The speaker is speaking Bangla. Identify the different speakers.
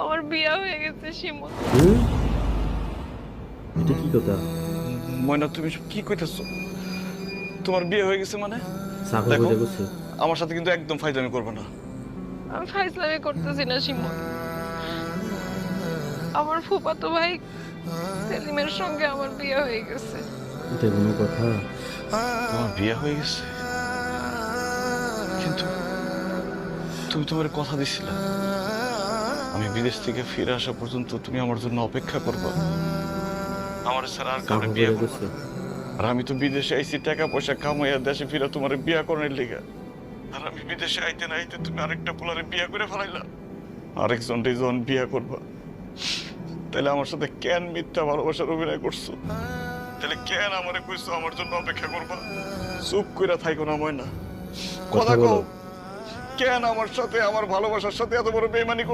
Speaker 1: আমার বিয়ে হয়ে গেছে শিমুল।
Speaker 2: হুম? এটা কি কথা?
Speaker 3: ময়না, তুমি এসব কি কইতেছো? তোমার বিয়ে হয়ে গেছে মানে?
Speaker 2: সাগর
Speaker 3: দেখো,
Speaker 2: কইতে করছে।
Speaker 3: আমার সাথে কিন্তু একদম ফাইজলামি করবে না।
Speaker 1: আমি ফাইজলামি করতেছি না শিমুল। আমার ফুফাতো ভাই সেলিমের সঙ্গে আমার বিয়ে হয়ে গেছে।
Speaker 2: এটা কোনো কথা?
Speaker 3: আমার বিয়ে হয়ে গেছে, কিন্তু তুমি তোমার কথা দিছিলা আমি বিদেশ থেকে ফিরে আসা পর্যন্ত তুমি আমার জন্য অপেক্ষা করবে, আমার ছাড়া আর কাউকে
Speaker 2: সাগর
Speaker 3: বিয়ে
Speaker 2: কইতে
Speaker 3: করবে
Speaker 2: করছে।
Speaker 3: না। আর আমি তো বিদেশে আইছি টাকা পয়সা কামাইয়া দেশে ফিরে তোমার বিয়ে করার লিগা। আর আমি বিদেশে আইতে না আইতে তুমি আরেকটা পোলারে বিয়ে করে ফেলাইলা। আরেকজন যখন বিয়ে করবা, তাহলে আমার সাথে কেন মিথ্যা ভালোবাসার অভিনয় করছো? তাহলে কেন আমারে কইছো আমার জন্য অপেক্ষা করবা? চুপ কইরা থাইকো না ময়না,
Speaker 2: কথা
Speaker 3: কথা
Speaker 2: বলো।
Speaker 3: কও। কেন আমার সাথে আমার ভালোবাসার সাথে এত বড় বেইমানি করছো?